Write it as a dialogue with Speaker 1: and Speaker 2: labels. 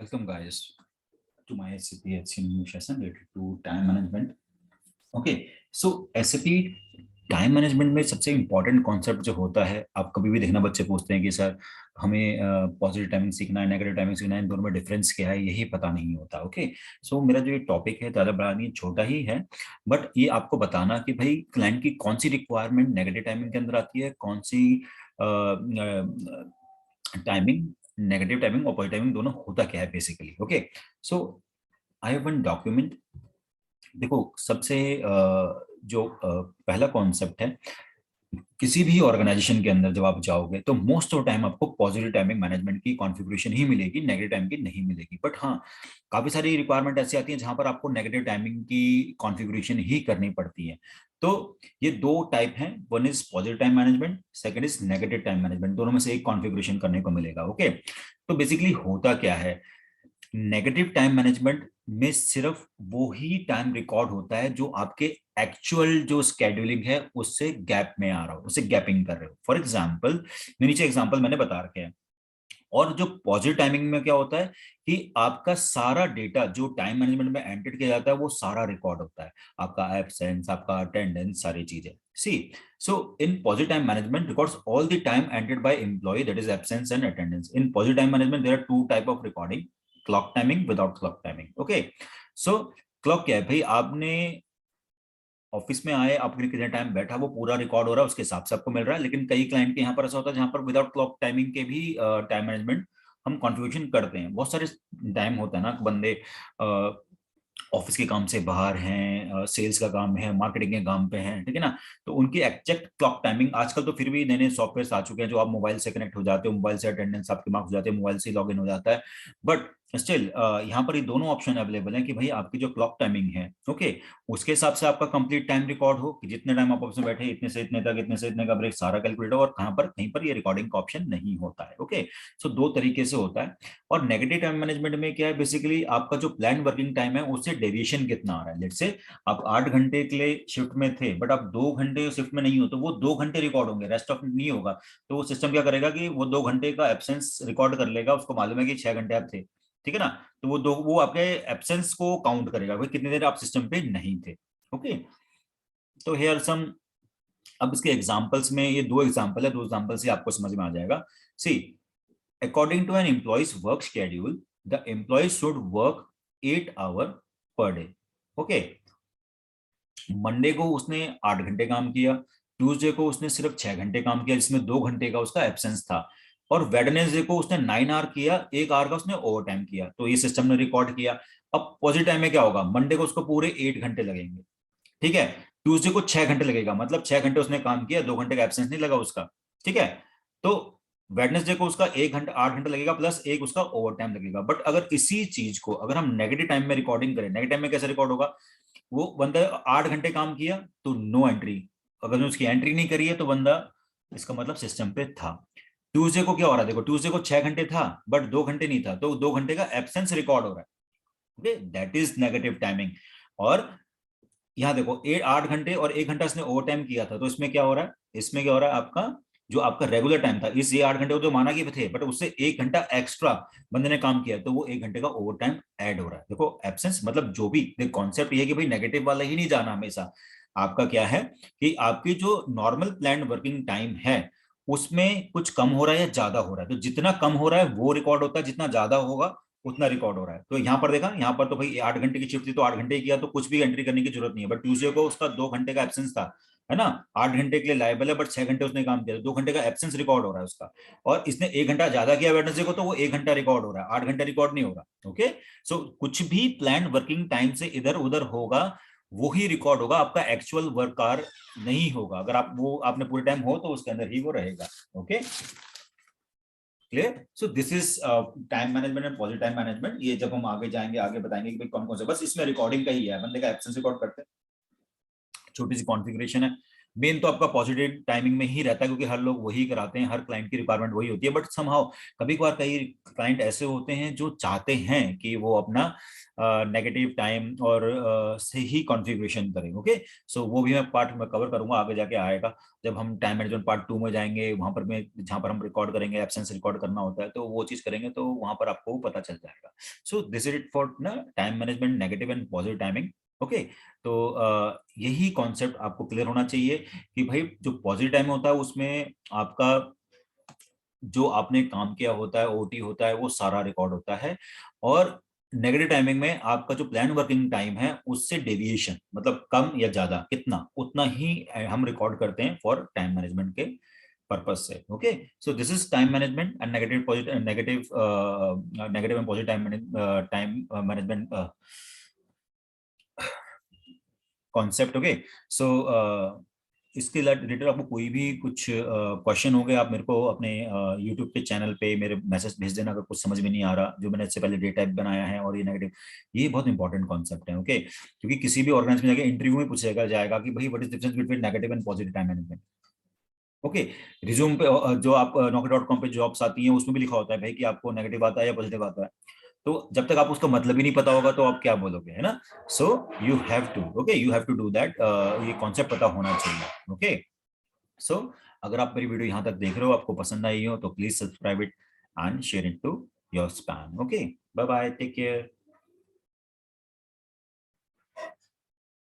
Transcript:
Speaker 1: Welcome guys to my SAP new session related to time management. Okay, so SAP time management में सबसे important concept जो होता है, आप कभी भी देखना बच्चे पूछते हैं कि सर हमें पॉजिटिव टाइमिंग सीखना है, नेगेटिव टाइमिंग सीखना है, इन दोनों में डिफरेंस क्या है, यही पता नहीं होता। ओके, सो मेरा जो ये टॉपिक है ज़्यादा बड़ा नहीं, छोटा ही है, बट ये आपको बताना कि भाई क्लाइंट की कौन सी रिक्वायरमेंट नेगेटिव टाइमिंग के अंदर आती है, कौन सी टाइमिंग नेगेटिव टाइमिंग और पॉजिटिव टाइमिंग दोनों होता क्या है basically. Okay, so I have one document. देखो सबसे जो पहला कॉन्सेप्ट है, किसी भी ऑर्गेनाइजेशन के अंदर जब आप जाओगे तो मोस्ट ऑफ टाइम आपको पॉजिटिव टाइमिंग मैनेजमेंट की कॉन्फ़िगरेशन ही मिलेगी, नेगेटिव टाइम की नहीं मिलेगी। बट हाँ, काफी सारी रिक्वायरमेंट ऐसी आती है जहां पर आपको नेगेटिव टाइमिंग की कॉन्फ़िगरेशन ही करनी पड़ती है। तो ये दो टाइप हैं, one is positive time management, second is negative time management, दोनों में से एक कॉन्फ़िगरेशन करने को मिलेगा। ओके, तो बेसिकली होता क्या है, नेगेटिव टाइम मैनेजमेंट में सिर्फ वो ही टाइम रिकॉर्ड होता है जो आपके एक्चुअल जो स्केड्यूलिंग है उससे गैप में आ रहा हो, उससे गैपिंग कर रहे हो। फॉर एग्जांपल, नीचे एग्जांपल मैंने बता रखे हैं। और जो पॉजिटिव टाइमिंग में क्या होता है कि आपका सारा डेटा जो टाइम मैनेजमेंट में एंटर किया जाता है वो सारा रिकॉर्ड होता है, आपका एब्सेंस, आपका अटेंडेंस, सारी चीजें। सी, so in positive time management records all the time entered by employee, that is absence and attendance. In positive time management there are two type of recording: clock timing, without clock timing. Okay, so clock क्या है भाई, आपने office में आए, आपने कितने time बैठा वो पूरा रिकॉर्ड हो रहा है, उसके हिसाब से आपको मिल रहा है। लेकिन कई क्लाइंट के यहाँ पर ऐसा होता है जहां पर विदाउट क्लॉक टाइमिंग के भी टाइम मैनेजमेंट हम कॉन्फ़िगरेशन करते हैं। बहुत सारे टाइम होता है ना, बंदे ऑफिस के काम से बाहर हैं, सेल्स का काम है, मार्केटिंग के काम पे हैं, ठीक है ना, तो उनकी एग्जैक्ट क्लॉक टाइमिंग आजकल तो फिर भी नए नए सॉफ्टवेयर आ चुके हैं जो आप मोबाइल से कनेक्ट हो जाते हो, मोबाइल से अटेंडेंस आपके मार्क्स हो जाते हैं, मोबाइल से लॉग इन हो जाता है। बट स्टिल यहाँ पर ये दोनों ऑप्शन अवेलेबल है कि भाई आपकी जो क्लॉक टाइमिंग है, ओके, उसके हिसाब से आपका कंप्लीट टाइम रिकॉर्ड हो कि जितने टाइम आप ऑफिस में बैठे, इतने से इतने तक, इतने से इतने का ब्रेक, सारा कैलकुलेट हो, और कहाँ पर कहीं पर ये रिकॉर्डिंग का ऑप्शन नहीं होता है। ओके, सो दो तरीके से होता है। और नेगेटिव टाइम मैनेजमेंट में क्या है, बेसिकली आपका जो प्लान वर्किंग टाइम है उससे डेविएशन कितना आ रहा है। लेट्स से आप 8 घंटे के लिए शिफ्ट में थे, बट आप 2 घंटे शिफ्ट में नहीं हो, तो वो 2 घंटे रिकॉर्ड होंगे, रेस्ट ऑफ नहीं होगा। तो वो सिस्टम क्या करेगा कि वो 2 घंटे का एब्सेंस रिकॉर्ड कर लेगा, उसको मालूम है कि 6 घंटे आप थे, ठीक है ना, तो वो आपके एब्सेंस को काउंट करेगा, भाई कितनी देर आप सिस्टम पे नहीं थे। ओके, तो हेयर सम, अब इसके एग्जांपल्स में, ये दो एग्जांपल है, दो एग्जांपल से आपको समझ में आ जाएगा। सी, according to an employee's work schedule, the employee should work 8 hours per day. Okay, Monday को उसने 8 घंटे काम किया, ट्यूसडे को उसने सिर्फ 6 घंटे काम किया जिसमें 2 घंटे का उसका एब्सेंस था, और वेडनेसडे को उसने 9 आवर किया, 1 आवर का उसने ओवर टाइम किया, तो ये सिस्टम ने रिकॉर्ड किया। अब पॉजिटिव टाइम में क्या होगा, मंडे को उसको पूरे 8 घंटे लगेंगे, ठीक है, ट्यूसडे को 6 घंटे लगेगा, मतलब 6 घंटे उसने काम किया, 2 घंटे का एब्सेंस नहीं लगा उसका, ठीक है। तो वेडनेसडे को उसका 1 घंटा 8 घंटे लगेगा, प्लस एक उसका ओवर टाइम लगेगा। बट अगर इसी चीज को अगर हम नेगेटिव टाइम में रिकॉर्डिंग करें, नेगेटिव टाइम में कैसे रिकॉर्ड होगा, वो बंदा 8 घंटे काम किया तो नो एंट्री, अगर उसकी एंट्री नहीं करी है तो बंदा, इसका मतलब सिस्टम पे था। ट्यूसडे को क्या हो रहा है, देखो ट्यूसडे को 6 घंटे था बट 2 घंटे नहीं था, तो 2 घंटे का एब्सेंस रिकॉर्ड हो रहा है। Okay, that is negative timing. और यहाँ देखो 8 घंटे और 1 घंटा इसने ओवर टाइम किया था, तो इसमें क्या हो रहा है, इसमें क्या हो रहा है, आपका जो आपका रेगुलर टाइम था, इस ये 8 घंटे को तो माना कि थे, बट उससे 1 घंटा एक्स्ट्रा बंदे ने काम किया, तो वो 1 घंटे का ओवर टाइम ऐड हो रहा है। देखो एब्सेंस मतलब जो भी कॉन्सेप्ट ये है कि भाई नेगेटिव वाला ही नहीं जाना हमेशा। आपका क्या है कि आपकी जो नॉर्मल प्लान वर्किंग टाइम है उसमें कुछ कम हो रहा है या ज्यादा हो रहा है, तो जितना कम हो रहा है वो रिकॉर्ड होता है, जितना ज्यादा होगा उतना रिकॉर्ड हो रहा है। तो यहाँ पर देखा, यहाँ पर तो भाई 8 घंटे की शिफ्ट थी तो 8 घंटे किया, तो कुछ भी एंट्री करने की जरूरत नहीं है। बट ट्यूसडे को उसका 2 घंटे का एब्सेंस था, है ना, 8 घंटे के लिए लायबल है, बट 6 घंटे उसने काम किया, तो 2 घंटे का एब्सेंस रिकॉर्ड हो रहा है उसका। और इसने 1 घंटा ज्यादा किया वेडनेसडे को, तो वो 1 घंटा रिकॉर्ड हो रहा है, 8 घंटे रिकॉर्ड नहीं हो रहा। ओके, सो कुछ भी प्लान वर्किंग टाइम से इधर उधर होगा वो ही रिकॉर्ड होगा, आपका एक्चुअल वर्क आवर नहीं होगा। अगर आप वो आपने पूरे टाइम हो तो उसके अंदर ही वो रहेगा। Okay, clear. So this is time management and positive time management. ये जब हम आगे जाएंगे आगे बताएंगे कि भाई कौन कौन से, बस इसमें रिकॉर्डिंग का ही है, बंदे का एब्सेंस रिकॉर्ड करते हैं, छोटी सी कॉन्फ़िगरेशन है। मेन तो आपका पॉजिटिव टाइमिंग में ही रहता है, क्योंकि हर लोग वही कराते हैं, हर क्लाइंट की रिक्वायरमेंट वही होती है। बट समहाउ कभी कभार कई क्लाइंट ऐसे होते हैं जो चाहते हैं कि वो अपना नेगेटिव टाइम और से ही कॉन्फ़िगरेशन करें। ओके, सो वो भी मैं पार्ट में कवर करूंगा, आगे जाके आएगा जब हम टाइम मैनेजमेंट पार्ट 2 में जाएंगे। वहां पर मैं जहां पर हम रिकॉर्ड करेंगे, एब्सेंस रिकॉर्ड करना होता है, तो वो चीज करेंगे तो वहां पर आपको पता चल जाएगा। So this is it for ना time management, negative and positive timing. Okay, तो यही कॉन्सेप्ट आपको क्लियर होना चाहिए कि भाई जो पॉजिटिव टाइम होता है उसमें आपका जो आपने काम किया होता है, ओटी होता है, वो सारा रिकॉर्ड होता है। और नेगेटिव टाइमिंग में आपका जो प्लान वर्किंग टाइम है उससे डेविएशन, मतलब कम या ज्यादा कितना, उतना ही हम रिकॉर्ड करते हैं फॉर टाइम मैनेजमेंट के पर्पज से। Okay, so this is time management and negative positive, negative and positive time management concept. Okay, so इसके रिलेटेड आपको कोई भी कुछ क्वेश्चन हो गए, आप मेरे को अपने यूट्यूब के चैनल पे मेरे मैसेज भेज देना, अगर कुछ समझ में नहीं आ रहा जो मैंने इससे पहले डेटा टाइप बनाया है और ये नेगेटिव, ये बहुत इंपॉर्टेंट कॉन्सेप्ट है। ओके, क्योंकि किसी भी ऑर्गेनाइजेशन में जाके इंटरव्यू में पूछेगा जाएगा कि भाई what is difference between negative and positive time management. Okay, resume पे जो आप Naukri.com पे जॉब्स आती हैं उसमें भी लिखा होता है भाई कि आपको नेगेटिव आता है या पॉजिटिव आता है। तो जब तक आप उसका मतलब ही नहीं पता होगा तो आप क्या बोलोगे, है ना। So you have to, okay, you have to do that, ये कॉन्सेप्ट पता होना चाहिए। ओके, सो अगर आप मेरी वीडियो यहाँ तक देख रहे हो, आपको पसंद आई हो, तो please subscribe it and share it to your spam. Okay, bye bye, take care.